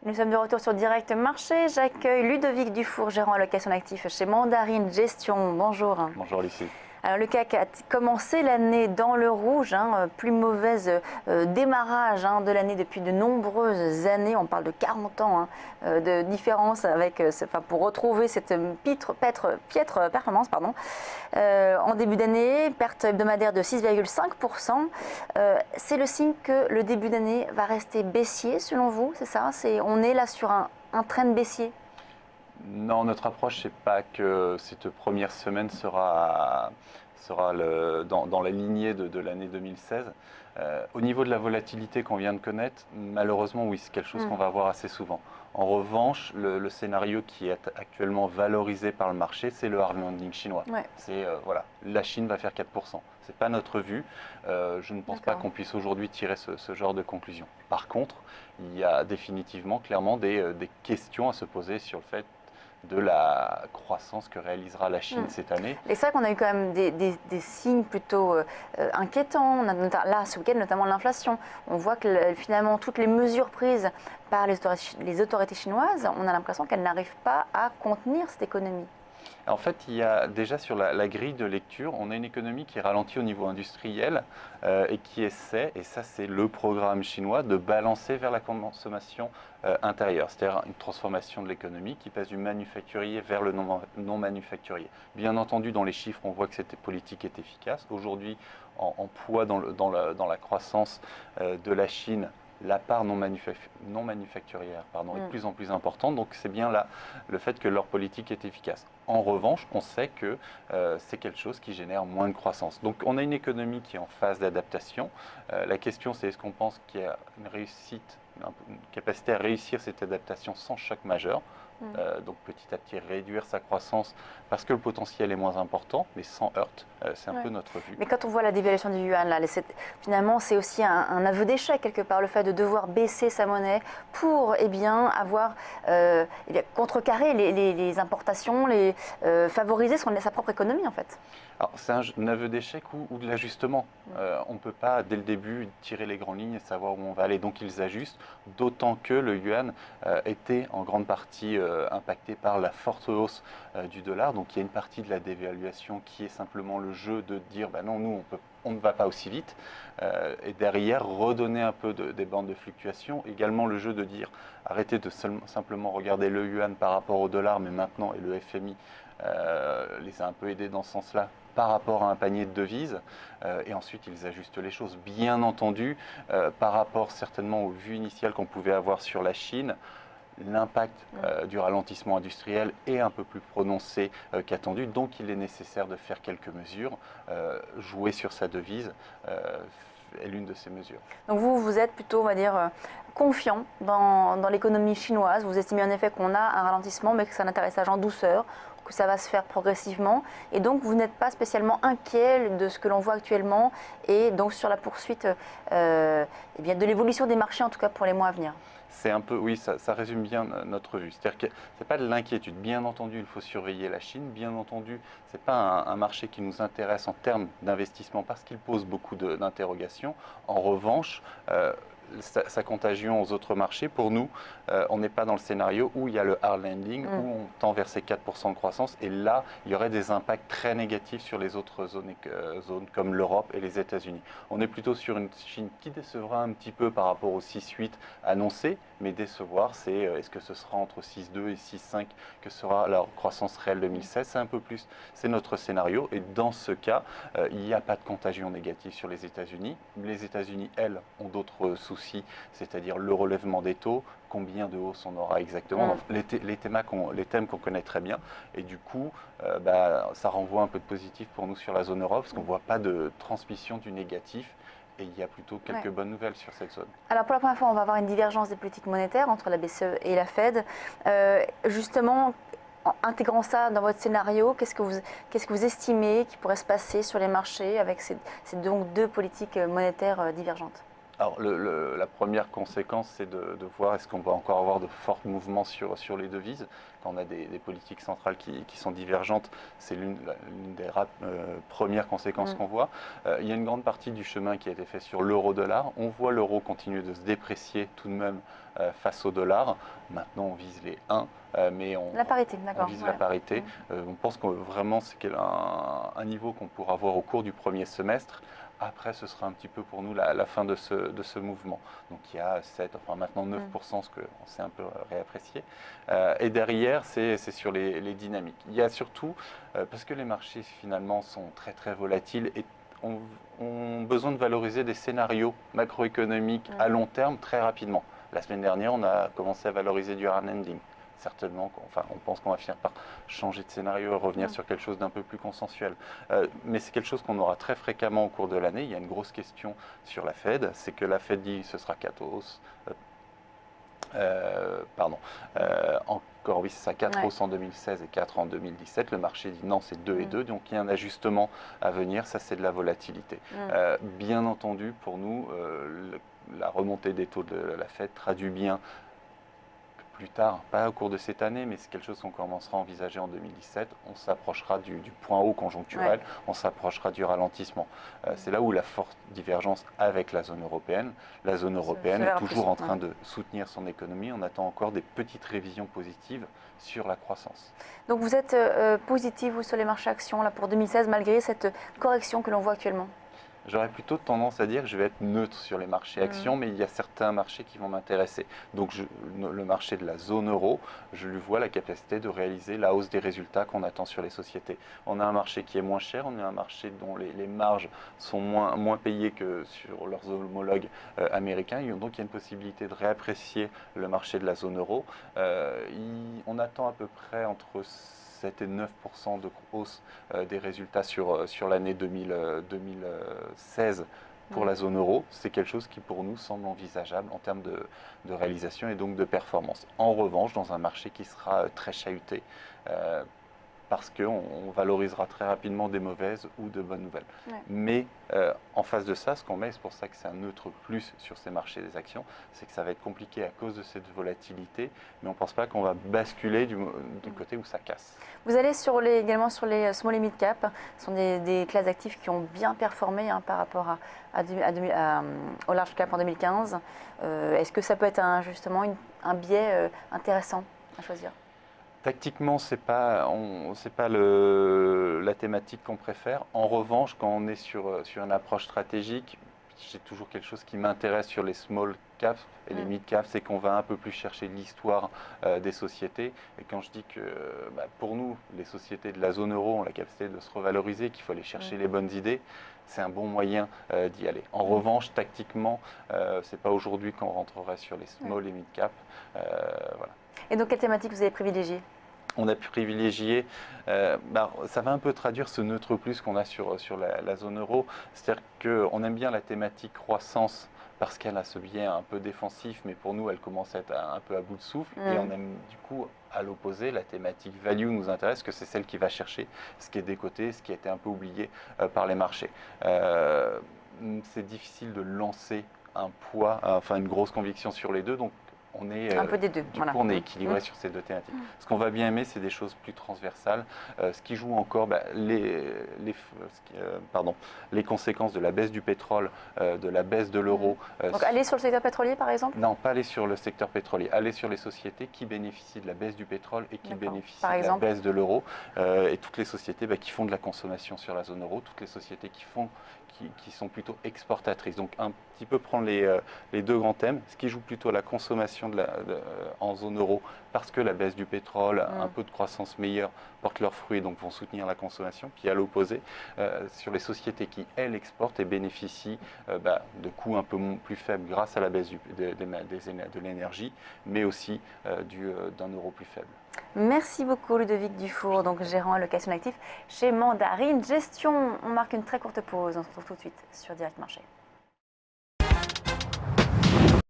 Nous sommes de retour sur Direct Marché. J'accueille Ludovic Dufour, gérant allocation actif chez Mandarine Gestion. Bonjour. Bonjour Lucie. Alors le CAC a commencé l'année dans le rouge, plus mauvaise démarrage de l'année depuis de nombreuses années. On parle de 40 ans de différence avec, pour retrouver cette piètre performance. En début d'année, perte hebdomadaire de 6,5%. C'est le signe que le début d'année va rester baissier selon vous, c'est ça? On est là sur un trend baissier? Non, notre approche, c'est pas que cette première semaine sera dans la lignée de l'année 2016. Au niveau de la volatilité qu'on vient de connaître, malheureusement, oui, c'est quelque chose qu'on va voir assez souvent. En revanche, le scénario qui est actuellement valorisé par le marché, c'est le hard landing chinois. Ouais. C'est la Chine va faire 4%. C'est pas notre vue. Je ne pense pas qu'on puisse aujourd'hui tirer ce genre de conclusion. Par contre, il y a définitivement, clairement, des questions à se poser sur le fait de la croissance que réalisera la Chine cette année. Et c'est vrai qu'on a eu quand même des signes plutôt inquiétants. Là, ce week-end, notamment l'inflation. On voit que finalement, toutes les mesures prises par les autorités chinoises, on a l'impression qu'elles n'arrivent pas à contenir cette économie. En fait, il y a déjà sur la grille de lecture, on a une économie qui est ralentie au niveau industriel et qui essaie, et ça c'est le programme chinois, de balancer vers la consommation intérieure, c'est-à-dire une transformation de l'économie qui passe du manufacturier vers le non manufacturier. Bien entendu, dans les chiffres, on voit que cette politique est efficace. Aujourd'hui, en poids dans la croissance de la Chine, la part non manufacturière est de plus en plus importante, donc c'est bien là le fait que leur politique est efficace. En revanche, on sait que c'est quelque chose qui génère moins de croissance. Donc on a une économie qui est en phase d'adaptation. La question c'est est-ce qu'on pense qu'il y a une capacité à réussir cette adaptation sans choc majeur, donc petit à petit réduire sa croissance parce que le potentiel est moins important, mais sans heurte, c'est un peu notre vue. Mais quand on voit la dévaluation du yuan, là, finalement c'est aussi un aveu d'échec quelque part, le fait de devoir baisser sa monnaie pour contrecarrer les importations, favoriser sa propre économie en fait. Alors, c'est un aveu d'échec ou de l'ajustement. On ne peut pas, dès le début, tirer les grandes lignes et savoir où on va aller. Donc, ils ajustent, d'autant que le yuan était en grande partie impacté par la forte hausse du dollar. Donc, il y a une partie de la dévaluation qui est simplement le jeu de dire « non, nous, on ne va pas aussi vite ». Et derrière, redonner un peu des bandes de fluctuation. Également, le jeu de dire « arrêtez de simplement regarder le yuan par rapport au dollar, mais maintenant, et le FMI les a un peu aidés dans ce sens-là, par rapport à un panier de devises, et ensuite ils ajustent les choses. Bien entendu, par rapport certainement aux vues initiales qu'on pouvait avoir sur la Chine, l'impact du ralentissement industriel est un peu plus prononcé qu'attendu, donc il est nécessaire de faire quelques mesures. Jouer sur sa devise est l'une de ces mesures. Donc vous êtes plutôt, on va dire, confiant dans l'économie chinoise. Vous estimez en effet qu'on a un ralentissement, mais que c'est un atterrissage en douceur, que ça va se faire progressivement. Et donc, vous n'êtes pas spécialement inquiet de ce que l'on voit actuellement et donc sur la poursuite de l'évolution des marchés, en tout cas pour les mois à venir. C'est un peu, oui, ça résume bien notre vue. C'est-à-dire que ce n'est pas de l'inquiétude. Bien entendu, il faut surveiller la Chine. Bien entendu, ce n'est pas un marché qui nous intéresse en termes d'investissement parce qu'il pose beaucoup d'interrogations. En revanche, sa contagion aux autres marchés, pour nous, on n'est pas dans le scénario où il y a le hard landing, où on tend vers ces 4% de croissance. Et là, il y aurait des impacts très négatifs sur les autres zones comme l'Europe et les États-Unis. On est plutôt sur une Chine qui décevra un petit peu par rapport aux 6,8 annoncés, mais décevoir, c'est est-ce que ce sera entre 6,2 et 6,5 que sera leur croissance réelle 2016. C'est un peu plus, c'est notre scénario. Et dans ce cas, il n'y a pas de contagion négative sur les États-Unis. Les États-Unis, elles, ont d'autres soucis, c'est-à-dire le relèvement des taux, combien de hausse on aura exactement, donc, les thèmes qu'on connaît très bien. Et du coup, ça renvoie un peu de positif pour nous sur la zone Europe, parce qu'on ne voit pas de transmission du négatif. Et il y a plutôt quelques bonnes nouvelles sur cette zone. Alors pour la première fois, on va avoir une divergence des politiques monétaires entre la BCE et la Fed. Justement, en intégrant ça dans votre scénario, qu'est-ce que vous estimez qui pourrait se passer sur les marchés avec ces donc deux politiques monétaires divergentes? Alors la première conséquence, c'est de voir est-ce qu'on va encore avoir de forts mouvements sur les devises. quand on a des politiques centrales qui sont divergentes, c'est l'une des premières conséquences qu'on voit. Il y a une grande partie du chemin qui a été fait sur l'euro-dollar. On voit l'euro continuer de se déprécier tout de même face au dollar. Maintenant, on vise les 1, mais la parité, on vise la parité. On pense que vraiment c'est un niveau qu'on pourra voir au cours du premier semestre. Après, ce sera un petit peu pour nous la fin de ce mouvement. Donc il y a 7, enfin maintenant 9%, ce qu'on s'est un peu réapprécié. Et derrière, c'est sur les dynamiques. Il y a surtout, parce que les marchés finalement sont très très volatiles et ont besoin de valoriser des scénarios macroéconomiques à long terme très rapidement. La semaine dernière, on a commencé à valoriser du hard landing. Certainement, on pense qu'on va finir par changer de scénario et revenir sur quelque chose d'un peu plus consensuel. Mais c'est quelque chose qu'on aura très fréquemment au cours de l'année. Il y a une grosse question sur la Fed, c'est que la Fed dit que ce sera 4 hausses. Encore, oui, c'est ça, 4 hausses en 2016 et 4 en 2017. Le marché dit non, c'est 2 et 2, donc il y a un ajustement à venir, ça c'est de la volatilité. Bien entendu, pour nous, la remontée des taux de la Fed traduit bien plus tard, pas au cours de cette année, mais c'est quelque chose qu'on commencera à envisager en 2017. On s'approchera du point haut conjoncturel, on s'approchera du ralentissement. C'est là où la forte divergence avec la zone européenne. La zone européenne est toujours en train de soutenir son économie. On attend encore des petites révisions positives sur la croissance. Donc vous êtes positif vous, sur les marchés actions là, pour 2016, malgré cette correction que l'on voit actuellement? J'aurais plutôt tendance à dire que je vais être neutre sur les marchés actions, mais il y a certains marchés qui vont m'intéresser. Donc le marché de la zone euro, je lui vois la capacité de réaliser la hausse des résultats qu'on attend sur les sociétés. On a un marché qui est moins cher, on a un marché dont les marges sont moins payées que sur leurs homologues américains. Donc il y a une possibilité de réapprécier le marché de la zone euro. On attend à peu près entre 7 et 9% de hausse des résultats sur l'année 2016 pour la zone euro. C'est quelque chose qui pour nous semble envisageable en termes de réalisation et donc de performance. En revanche, dans un marché qui sera très chahuté, parce qu'on valorisera très rapidement des mauvaises ou de bonnes nouvelles. Mais en face de ça, ce qu'on met, c'est pour ça que c'est un neutre plus sur ces marchés des actions, c'est que ça va être compliqué à cause de cette volatilité, mais on ne pense pas qu'on va basculer du côté où ça casse. Vous allez également sur les small et mid cap, ce sont des classes d'actifs qui ont bien performé par rapport au large cap en 2015. Est-ce que ça peut être justement un biais intéressant à choisir? Tactiquement, c'est pas la thématique qu'on préfère. En revanche, quand on est sur une approche stratégique, j'ai toujours quelque chose qui m'intéresse sur les small caps et les mid caps, c'est qu'on va un peu plus chercher l'histoire des sociétés. Et quand je dis que pour nous, les sociétés de la zone euro ont la capacité de se revaloriser, qu'il faut aller chercher les bonnes idées, c'est un bon moyen d'y aller. En revanche, tactiquement, c'est pas aujourd'hui qu'on rentrerait sur les small et mid caps. Voilà. Et donc, quelle thématique vous avez privilégiée? On a pu privilégier, ça va un peu traduire ce neutre plus qu'on a sur la zone euro, c'est-à-dire qu'on aime bien la thématique croissance parce qu'elle a ce biais un peu défensif, mais pour nous elle commence à être un peu à bout de souffle, et on aime du coup à l'opposé, la thématique value nous intéresse, que c'est celle qui va chercher ce qui est décoté, ce qui a été un peu oublié par les marchés. C'est difficile de lancer un poids, enfin une grosse conviction sur les deux, donc on est, un peu des deux. Du coup, on est équilibré sur ces deux thématiques. Ce qu'on va bien aimer, c'est des choses plus transversales. Ce qui joue encore, les conséquences de la baisse du pétrole, de la baisse de l'euro. Donc, aller sur le secteur pétrolier, par exemple? Non, pas aller sur le secteur pétrolier. Aller sur les sociétés qui bénéficient de la baisse du pétrole et qui bénéficient de la baisse de l'euro. Et toutes les sociétés qui font de la consommation sur la zone euro, toutes les sociétés qui sont plutôt exportatrices. Donc, un petit peu prendre les deux grands thèmes. Ce qui joue plutôt à la consommation en zone euro, parce que la baisse du pétrole, un peu de croissance meilleure portent leurs fruits, donc vont soutenir la consommation. Puis à l'opposé, sur les sociétés qui, elles, exportent et bénéficient de coûts un peu plus faibles grâce à la baisse de l'énergie, mais aussi d'un euro plus faible. Merci beaucoup Ludovic Dufour, donc gérant allocation active chez Mandarine Gestion. On marque une très courte pause, on se retrouve tout de suite sur Direct Marché.